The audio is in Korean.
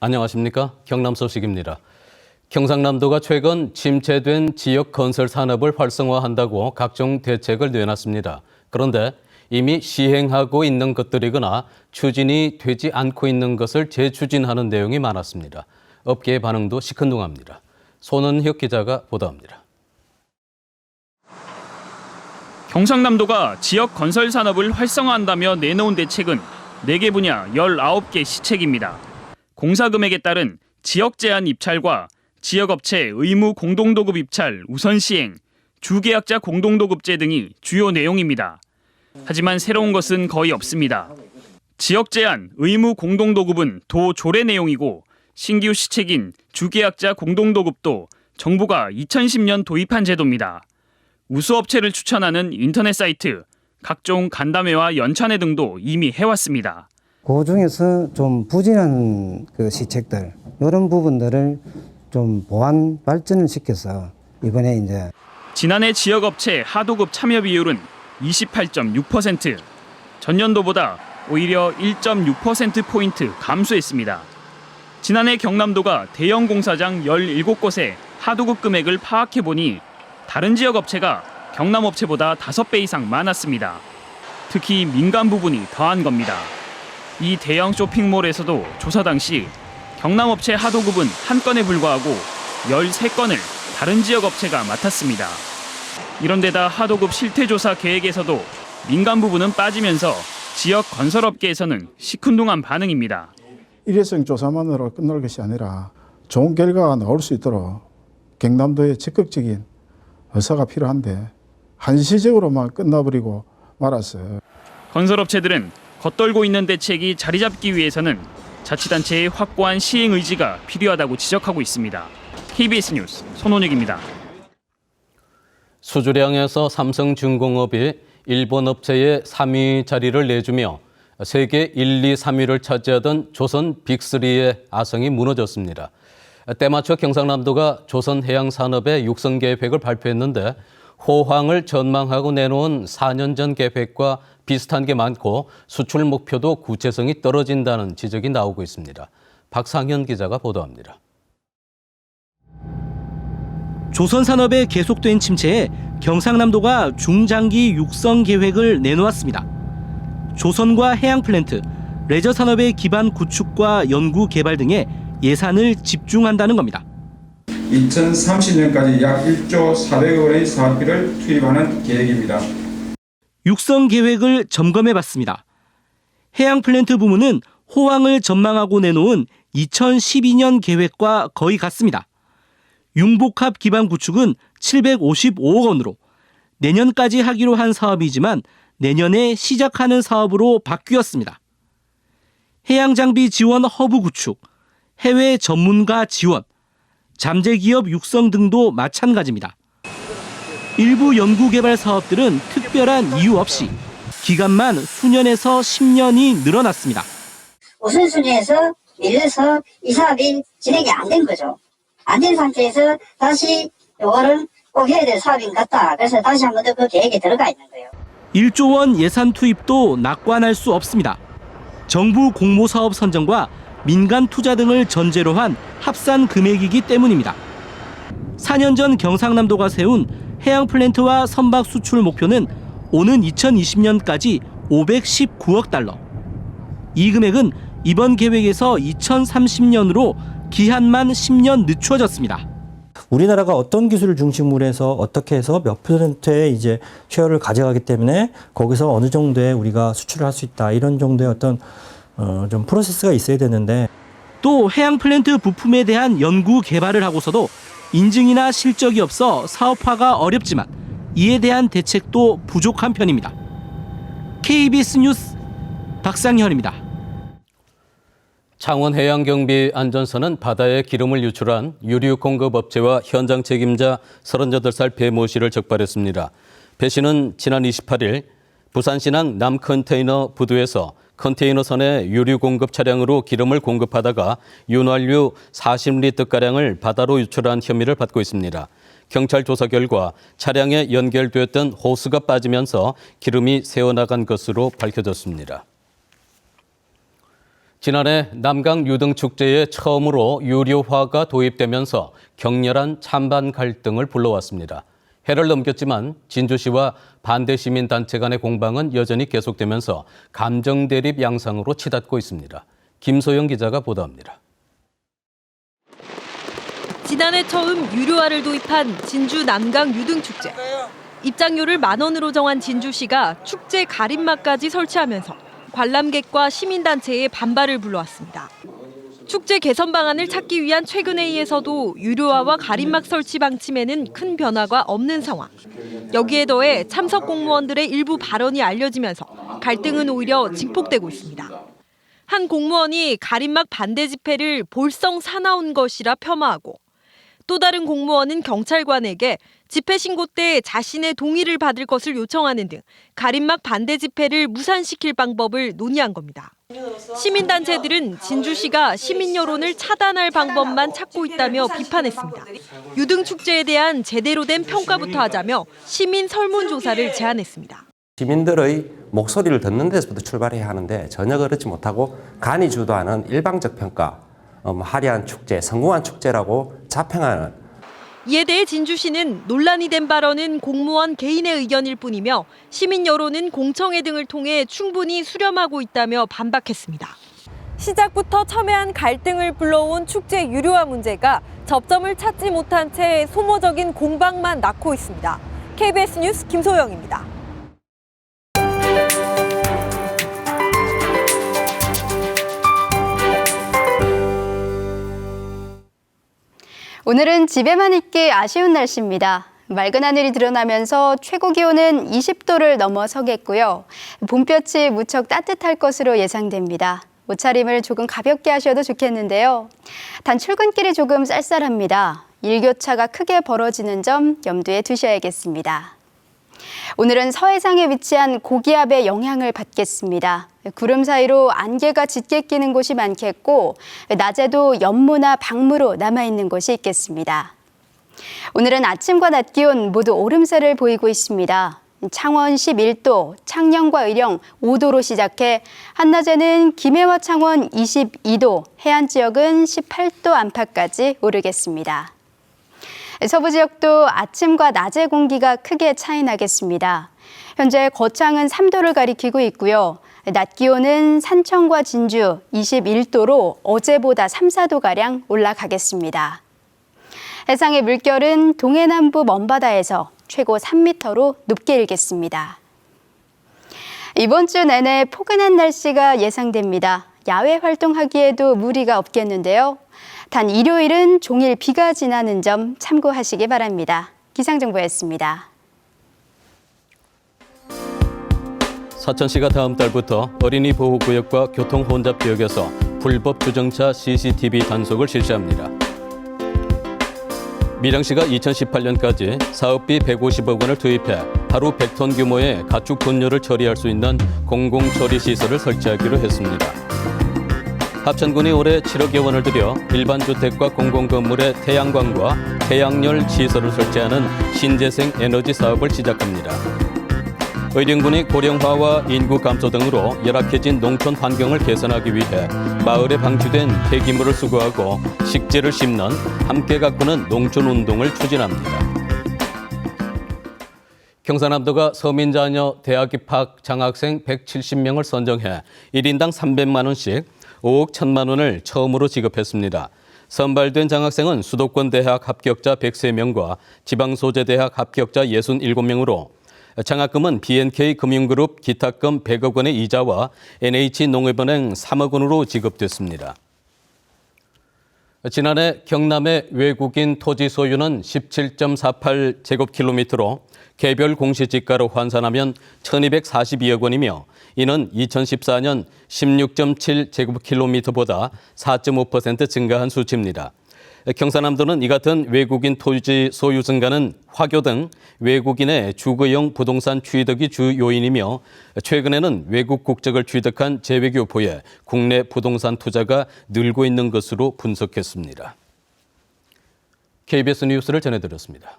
안녕하십니까? 경남 소식입니다. 경상남도가 최근 침체된 지역 건설 산업을 활성화한다고 각종 대책을 내놨습니다. 그런데 이미 시행하고 있는 것들이거나 추진이 되지 않고 있는 것을 재추진하는 내용이 많았습니다. 업계의 반응도 시큰둥합니다. 손은혁 기자가 보도합니다. 경상남도가 지역 건설 산업을 활성화한다며 내놓은 대책은 4개 분야 19개 시책입니다. 공사금액에 따른 지역 제한 입찰과 지역업체 의무 공동도급 입찰 우선 시행, 주계약자 공동도급제 등이 주요 내용입니다. 하지만 새로운 것은 거의 없습니다. 지역 제한 의무 공동도급은 도 조례 내용이고 신규 시책인 주계약자 공동도급도 정부가 2010년 도입한 제도입니다. 우수업체를 추천하는 인터넷 사이트, 각종 간담회와 연찬회 등도 이미 해왔습니다. 그 중에서 좀 부진한 시책들, 이런 부분들을 좀 보완 발전을 시켜서 이번에 이제 지난해 지역업체 하도급 참여 비율은 28.6%, 전년도보다 오히려 1.6%포인트 감소했습니다. 지난해 경남도가 대형 공사장 17곳의 하도급 금액을 파악해보니 다른 지역 업체가 경남 업체보다 5배 이상 많았습니다. 특히 민간 부분이 더한 겁니다. 이 대형 쇼핑몰에서도 조사 당시 경남 업체 하도급은 1건에 불과하고 13건을 다른 지역 업체가 맡았습니다. 이런 데다 하도급 실태조사 계획에서도 민간 부분은 빠지면서 지역 건설업계에서는 시큰둥한 반응입니다. 일회성 조사만으로 끝날 것이 아니라 좋은 결과가 나올 수 있도록 경남도의 적극적인 의사가 필요한데 한시적으로만 끝나버리고 말았어요. 건설업체들은 겉돌고 있는 대책이 자리 잡기 위해서는 자치단체의 확고한 시행 의지가 필요하다고 지적하고 있습니다. KBS 뉴스 손원혁입니다. 수주량에서 삼성중공업이 일본 업체에 3위 자리를 내주며 세계 1, 2, 3위를 차지하던 조선 빅3의 아성이 무너졌습니다. 때맞춰 경상남도가 조선해양산업의 육성 계획을 발표했는데 호황을 전망하고 내놓은 4년 전 계획과 비슷한 게 많고 수출 목표도 구체성이 떨어진다는 지적이 나오고 있습니다. 박상현 기자가 보도합니다. 조선산업의 계속된 침체에 경상남도가 중장기 육성 계획을 내놓았습니다. 조선과 해양플랜트, 레저산업의 기반 구축과 연구 개발 등에 예산을 집중한다는 겁니다. 2030년까지 약 1조 400억 원의 사업비를 투입하는 계획입니다. 육성 계획을 점검해봤습니다. 해양플랜트 부문은 호황을 전망하고 내놓은 2012년 계획과 거의 같습니다. 융복합 기반 구축은 755억 원으로 내년까지 하기로 한 사업이지만 내년에 시작하는 사업으로 바뀌었습니다. 해양장비 지원 허브 구축, 해외 전문가 지원, 잠재기업 육성 등도 마찬가지입니다. 일부 연구개발 사업들은 특별한 이유 없이 기간만 수년에서 10년이 늘어났습니다. 우선순위에서 밀려서 이 사업이 진행이 안 된 거죠. 안 된 상태에서 다시 이거를 꼭 해야 될 사업인 것 같다. 그래서 다시 한 번 더 그 계획에 들어가 있는 거예요. 1조 원 예산 투입도 낙관할 수 없습니다. 정부 공모사업 선정과 민간 투자 등을 전제로 한 합산 금액이기 때문입니다. 4년 전 경상남도가 세운 해양 플랜트와 선박 수출 목표는 오는 2020년까지 519억 달러. 이 금액은 이번 계획에서 2030년으로 기한만 10년 늦춰졌습니다. 우리나라가 어떤 기술을 중심으로 해서 어떻게 해서 몇 %의 이제 쉐어를 가져가기 때문에 거기서 어느 정도의 우리가 수출을 할 수 있다. 이런 정도의 어떤 좀 프로세스가 있어야 되는데 또 해양 플랜트 부품에 대한 연구 개발을 하고서도 인증이나 실적이 없어 사업화가 어렵지만 이에 대한 대책도 부족한 편입니다. KBS 뉴스 박상현입니다. 창원해양경비안전서는 바다에 기름을 유출한 유류 공급업체와 현장 책임자 38살 배 모 씨를 적발했습니다. 배 씨는 지난 28일 부산시당 남컨테이너 부두에서 컨테이너선에 유류 공급 차량으로 기름을 공급하다가 윤활유 40리터가량을 바다로 유출한 혐의를 받고 있습니다. 경찰 조사 결과 차량에 연결되었던 호스가 빠지면서 기름이 새어나간 것으로 밝혀졌습니다. 지난해 남강 유등축제에 처음으로 유료화가 도입되면서 격렬한 찬반 갈등을 불러왔습니다. 해를 넘겼지만 진주시와 반대 시민단체 간의 공방은 여전히 계속되면서 감정 대립 양상으로 치닫고 있습니다. 김소영 기자가 보도합니다. 지난해 처음 유료화를 도입한 진주 남강 유등축제. 입장료를 10,000원으로 정한 진주시가 축제 가림막까지 설치하면서 관람객과 시민단체의 반발을 불러왔습니다. 축제 개선 방안을 찾기 위한 최근 회의에서도 유료화와 가림막 설치 방침에는 큰 변화가 없는 상황. 여기에 더해 참석 공무원들의 일부 발언이 알려지면서 갈등은 오히려 증폭되고 있습니다. 한 공무원이 가림막 반대 집회를 볼성 사나운 것이라 폄하하고 또 다른 공무원은 경찰관에게 집회 신고 때 자신의 동의를 받을 것을 요청하는 등 가림막 반대 집회를 무산시킬 방법을 논의한 겁니다. 시민단체들은 진주시가 시민 여론을 차단할 방법만 찾고 있다며 비판했습니다. 유등축제에 대한 제대로 된 평가부터 하자며 시민 설문조사를 제안했습니다. 시민들의 목소리를 듣는 데서부터 출발해야 하는데 전혀 그렇지 못하고 간이 주도하는 일방적 평가, 화려한 축제, 성공한 축제라고 자평하는. 이에 대해 진주시는 논란이 된 발언은 공무원 개인의 의견일 뿐이며 시민 여론은 공청회 등을 통해 충분히 수렴하고 있다며 반박했습니다. 시작부터 첨예한 갈등을 불러온 축제 유료화 문제가 접점을 찾지 못한 채 소모적인 공방만 낳고 있습니다. KBS 뉴스 김소영입니다. 오늘은 집에만 있기 아쉬운 날씨입니다. 맑은 하늘이 드러나면서 최고 기온은 20도를 넘어서겠고요. 봄볕이 무척 따뜻할 것으로 예상됩니다. 옷차림을 조금 가볍게 하셔도 좋겠는데요. 단 출근길이 조금 쌀쌀합니다. 일교차가 크게 벌어지는 점 염두에 두셔야겠습니다. 오늘은 서해상에 위치한 고기압의 영향을 받겠습니다. 구름 사이로 안개가 짙게 끼는 곳이 많겠고 낮에도 연무나 방무로 남아있는 곳이 있겠습니다. 오늘은 아침과 낮 기온 모두 오름세를 보이고 있습니다. 창원 11도, 창녕과 의령 5도로 시작해 한낮에는 김해와 창원 22도, 해안 지역은 18도 안팎까지 오르겠습니다. 서부 지역도 아침과 낮의 공기가 크게 차이 나겠습니다. 현재 거창은 3도를 가리키고 있고요. 낮 기온은 산청과 진주 21도로 어제보다 3, 4도가량 올라가겠습니다. 해상의 물결은 동해남부 먼바다에서 최고 3m로 높게 일겠습니다. 이번 주 내내 포근한 날씨가 예상됩니다. 야외 활동하기에도 무리가 없겠는데요. 단 일요일은 종일 비가 지나는 점 참고하시기 바랍니다. 기상정보였습니다. 사천시가 다음 달부터 어린이 보호구역과 교통혼잡지역에서 불법 주정차 CCTV 단속을 실시합니다. 밀양시가 2018년까지 사업비 150억 원을 투입해 하루 100톤 규모의 가축 분뇨를 처리할 수 있는 공공처리시설을 설치하기로 했습니다. 합천군이 올해 7억여 원을 들여 일반 주택과 공공건물에 태양광과 태양열 시설을 설치하는 신재생 에너지 사업을 시작합니다. 의령군이 고령화와 인구 감소 등으로 열악해진 농촌 환경을 개선하기 위해 마을에 방치된 폐기물을 수거하고 식재를 심는 함께 가꾸는 농촌 운동을 추진합니다. 경상남도가 서민자녀 대학 입학 장학생 170명을 선정해 1인당 300만 원씩 5억 1천만 원을 처음으로 지급했습니다. 선발된 장학생은 수도권 대학 합격자 103명과 지방소재 대학 합격자 67명으로 장학금은 BNK 금융그룹 기탁금 100억 원의 이자와 NH농협은행 3억 원으로 지급됐습니다. 지난해 경남의 외국인 토지 소유는 17.48제곱킬로미터로 개별 공시지가로 환산하면 1,242억 원이며 이는 2014년 16.7제곱킬로미터보다 4.5% 증가한 수치입니다. 경상남도는 이 같은 외국인 토지 소유 증가는 화교 등 외국인의 주거용 부동산 취득이 주 요인이며 최근에는 외국 국적을 취득한 재외교포의 국내 부동산 투자가 늘고 있는 것으로 분석했습니다. KBS 뉴스를 전해드렸습니다.